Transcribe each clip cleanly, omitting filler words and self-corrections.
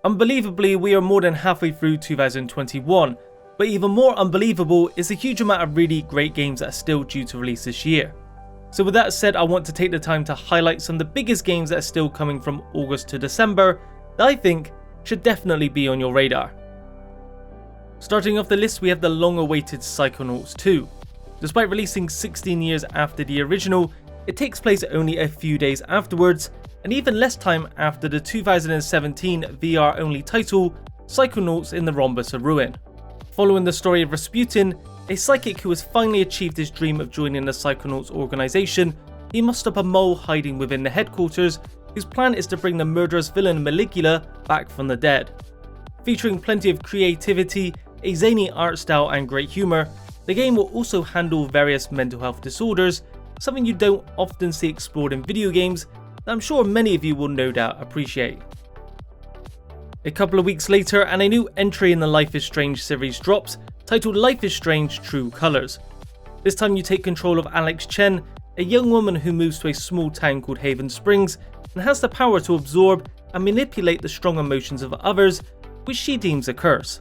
Unbelievably, we are more than halfway through 2021, but even more unbelievable is the huge amount of really great games that are still due to release this year. So with that said, I want to take the time to highlight some of the biggest games that are still coming from August to December that I think should definitely be on your radar. Starting off the list, we have the long-awaited Psychonauts 2. Despite releasing 16 years after the original, it takes place only a few days afterwards, and even less time after the 2017 VR-only title, Psychonauts in the Rhombus of Ruin. Following the story of Rasputin, a psychic who has finally achieved his dream of joining the Psychonauts organization, he must stop a mole hiding within the headquarters, whose plan is to bring the murderous villain Maligula back from the dead. Featuring plenty of creativity, a zany art style and great humour, the game will also handle various mental health disorders, something you don't often see explored in video games that I'm sure many of you will no doubt appreciate. A couple of weeks later, and a new entry in the Life is Strange series drops, titled Life is Strange True Colors. This time you take control of Alex Chen, a young woman who moves to a small town called Haven Springs and has the power to absorb and manipulate the strong emotions of others, which she deems a curse.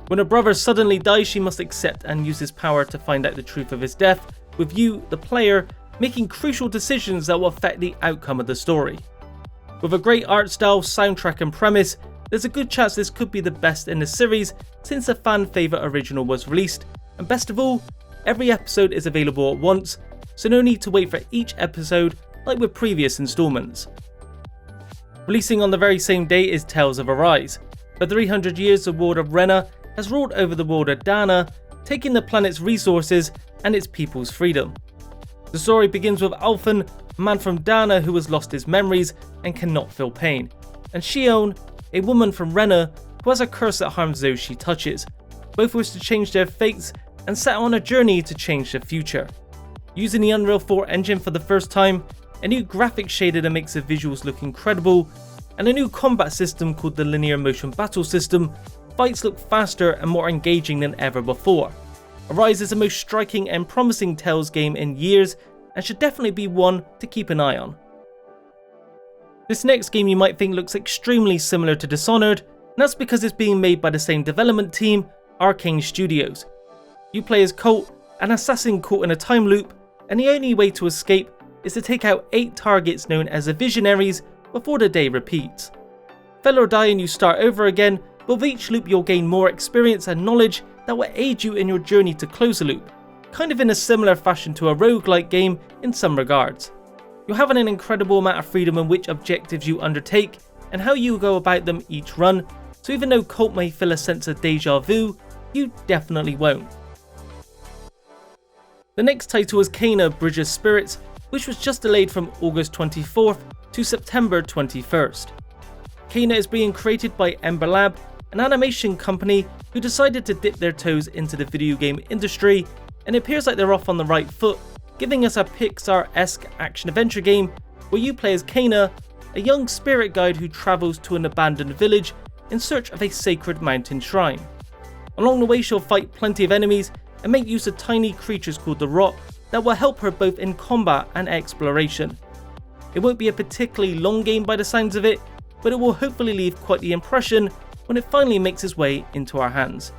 When her brother suddenly dies, she must accept and use his power to find out the truth of his death, with you, the player, making crucial decisions that will affect the outcome of the story. With a great art style, soundtrack and premise, there's a good chance this could be the best in the series since the fan favourite original was released, and best of all, every episode is available at once, so no need to wait for each episode like with previous installments. Releasing on the very same day is Tales of Arise. For 300 years, the world of Renna has ruled over the world of Dana, taking the planet's resources and its people's freedom. The story begins with Alphen, a man from Dana who has lost his memories and cannot feel pain, and Xion, a woman from Renna who has a curse that harms those she touches. Both wish to change their fates and set on a journey to change the future. Using the Unreal 4 engine for the first time, a new graphic shader that makes the visuals look incredible, and a new combat system called the Linear Motion Battle System, fights look faster and more engaging than ever before. Arise is the most striking and promising Tales game in years, and should definitely be one to keep an eye on. This next game you might think looks extremely similar to Dishonored, and that's because it's being made by the same development team, Arcane Studios. You play as Colt, an assassin caught in a time loop, and the only way to escape is to take out 8 targets known as the Visionaries before the day repeats. Fail or die and you start over again, but with each loop you'll gain more experience and knowledge that will aid you in your journey to close the loop, kind of in a similar fashion to a roguelike game in some regards. You'll have an incredible amount of freedom in which objectives you undertake and how you go about them each run, so even though Colt may feel a sense of deja vu, you definitely won't. The next title is Kena Bridge of Spirits, which was just delayed from August 24th to September 21st. Kena is being created by Ember Lab, an animation company who decided to dip their toes into the video game industry, and it appears like they're off on the right foot, giving us a Pixar-esque action-adventure game where you play as Kena, a young spirit guide who travels to an abandoned village in search of a sacred mountain shrine. Along the way she'll fight plenty of enemies and make use of tiny creatures called the Rot that will help her both in combat and exploration. It won't be a particularly long game by the sounds of it, but it will hopefully leave quite the impression when it finally makes its way into our hands.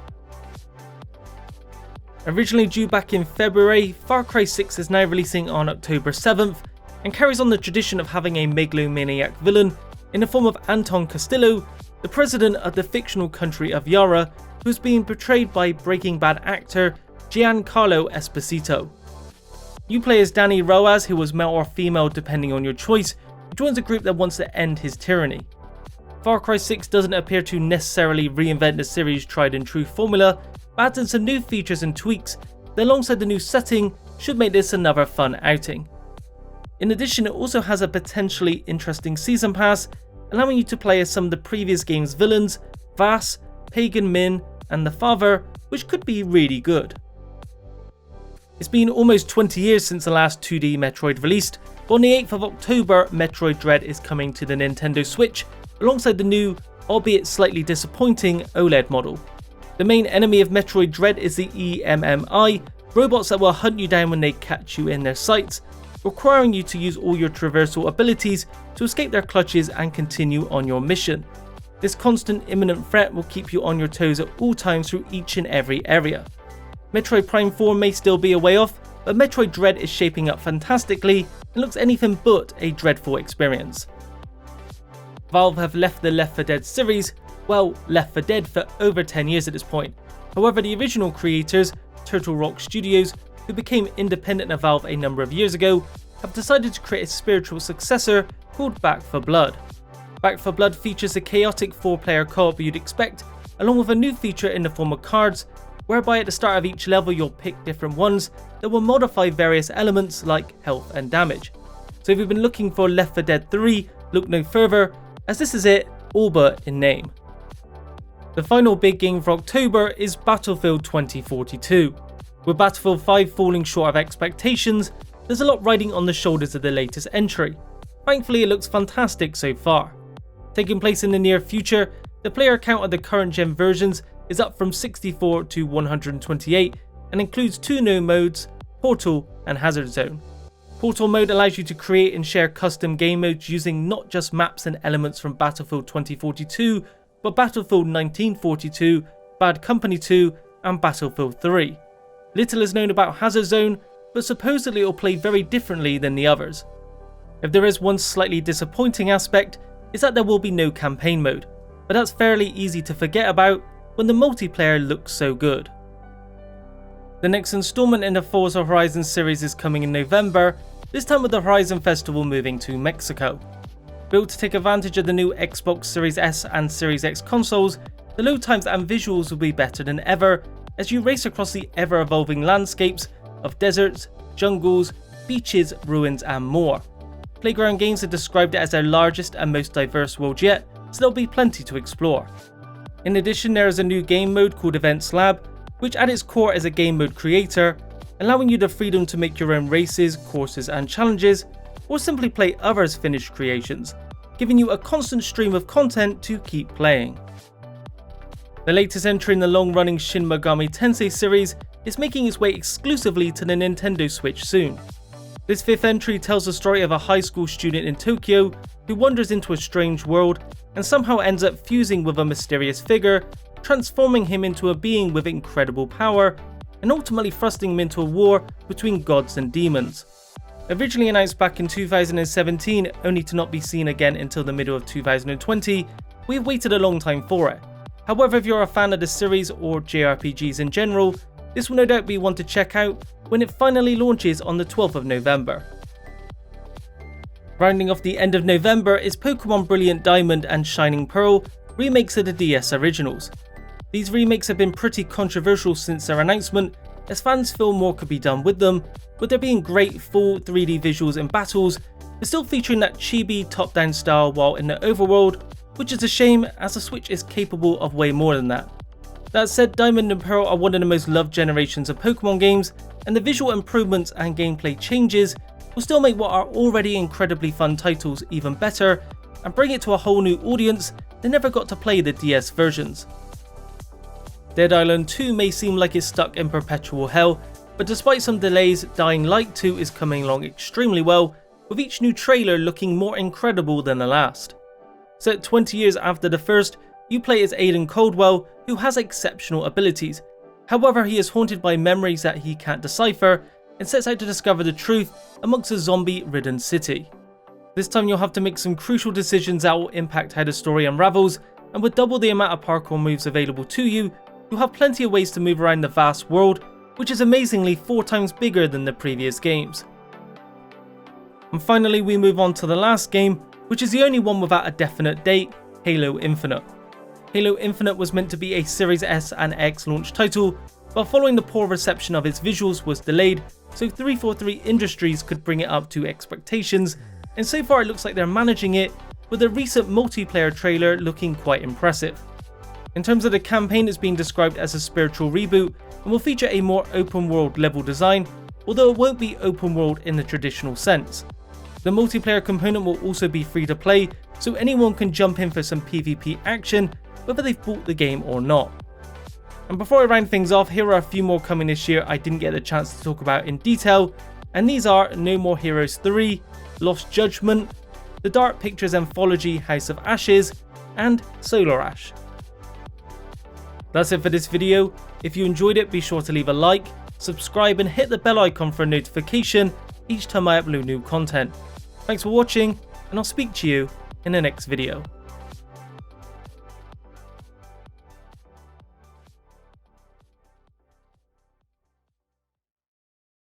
Originally due back in February, Far Cry 6 is now releasing on October 7th and carries on the tradition of having a megalomaniac villain in the form of Anton Castillo, the president of the fictional country of Yara, who's being portrayed by Breaking Bad actor Giancarlo Esposito. You play as Danny Roaz, who was male or female depending on your choice, who joins a group that wants to end his tyranny. Far Cry 6 doesn't appear to necessarily reinvent the series' tried and true formula, but adds in some new features and tweaks that alongside the new setting should make this another fun outing. In addition, it also has a potentially interesting season pass, allowing you to play as some of the previous game's villains, Vaas, Pagan Min, and the Father, which could be really good. It's been almost 20 years since the last 2D Metroid released, but on the 8th of October, Metroid Dread is coming to the Nintendo Switch, alongside the new, albeit slightly disappointing, OLED model. The main enemy of Metroid Dread is the EMMI, robots that will hunt you down when they catch you in their sights, requiring you to use all your traversal abilities to escape their clutches and continue on your mission. This constant imminent threat will keep you on your toes at all times through each and every area. Metroid Prime 4 may still be a way off, but Metroid Dread is shaping up fantastically and looks anything but a dreadful experience. Valve have left the Left 4 Dead series, well, Left 4 Dead for over 10 years at this point. However, the original creators, Turtle Rock Studios, who became independent of Valve a number of years ago, have decided to create a spiritual successor called Back 4 Blood. Back 4 Blood features a chaotic 4-player co-op you'd expect, along with a new feature in the form of cards, whereby at the start of each level you'll pick different ones that will modify various elements like health and damage. So if you've been looking for Left 4 Dead 3, look no further, as this is it, all but in name. The final big game for October is Battlefield 2042. With Battlefield 5 falling short of expectations, there's a lot riding on the shoulders of the latest entry. Thankfully, it looks fantastic so far. Taking place in the near future, the player count of the current gen versions is up from 64 to 128 and includes 2 new modes, Portal and Hazard Zone. Portal mode allows you to create and share custom game modes using not just maps and elements from Battlefield 2042, but Battlefield 1942, Bad Company 2 and Battlefield 3. Little is known about Hazard Zone, but supposedly it will play very differently than the others. If there is one slightly disappointing aspect, is that there will be no campaign mode, but that's fairly easy to forget about when the multiplayer looks so good. The next installment in the Forza Horizon series is coming in November, this time with the Horizon Festival moving to Mexico. Built to take advantage of the new Xbox Series S and Series X consoles, the load times and visuals will be better than ever as you race across the ever-evolving landscapes of deserts, jungles, beaches, ruins and more. Playground Games have described it as their largest and most diverse world yet, so there'll be plenty to explore. In addition, there is a new game mode called Events Lab, which at its core is a game mode creator, allowing you the freedom to make your own races, courses and challenges, or simply play others' finished creations, giving you a constant stream of content to keep playing. The latest entry in the long-running Shin Megami Tensei series is making its way exclusively to the Nintendo Switch soon. This 5th entry tells the story of a high school student in Tokyo who wanders into a strange world and somehow ends up fusing with a mysterious figure, transforming him into a being with incredible power, and ultimately thrusting him into a war between gods and demons. Originally announced back in 2017 only to not be seen again until the middle of 2020, we've waited a long time for it. However, if you're a fan of the series or JRPGs in general, this will no doubt be one to check out when it finally launches on the 12th of November. Rounding off the end of November is Pokemon Brilliant Diamond and Shining Pearl, remakes of the DS originals. These remakes have been pretty controversial since their announcement, as fans feel more could be done with them, with there being great full 3D visuals in battles, but still featuring that chibi top-down style while in the overworld, which is a shame as the Switch is capable of way more than that. That said, Diamond and Pearl are one of the most loved generations of Pokemon games, and the visual improvements and gameplay changes will still make what are already incredibly fun titles even better, and bring it to a whole new audience that never got to play the DS versions. Dead Island 2 may seem like it's stuck in perpetual hell, but despite some delays, Dying Light 2 is coming along extremely well, with each new trailer looking more incredible than the last. Set 20 years after the first, you play as Aiden Caldwell, who has exceptional abilities. However, he is haunted by memories that he can't decipher and sets out to discover the truth amongst a zombie-ridden city. This time you'll have to make some crucial decisions that will impact how the story unravels, and with double the amount of parkour moves available to you, you'll have plenty of ways to move around the vast world, which is amazingly 4 times bigger than the previous games. And finally we move on to the last game, which is the only one without a definite date, Halo Infinite. Halo Infinite was meant to be a Series S and X launch title, but following the poor reception of its visuals was delayed, so 343 Industries could bring it up to expectations, and so far it looks like they're managing it, with a recent multiplayer trailer looking quite impressive. In terms of the campaign, it's being described as a spiritual reboot and will feature a more open world level design, although it won't be open world in the traditional sense. The multiplayer component will also be free to play, so anyone can jump in for some PvP action, whether they've bought the game or not. And before I round things off, here are a few more coming this year I didn't get the chance to talk about in detail, and these are No More Heroes 3, Lost Judgment, the Dark Pictures anthology House of Ashes, and Solar Ash. That's it for this video. If you enjoyed it, be sure to leave a like, subscribe and hit the bell icon for a notification each time I upload new content. Thanks for watching, and I'll speak to you in the next video.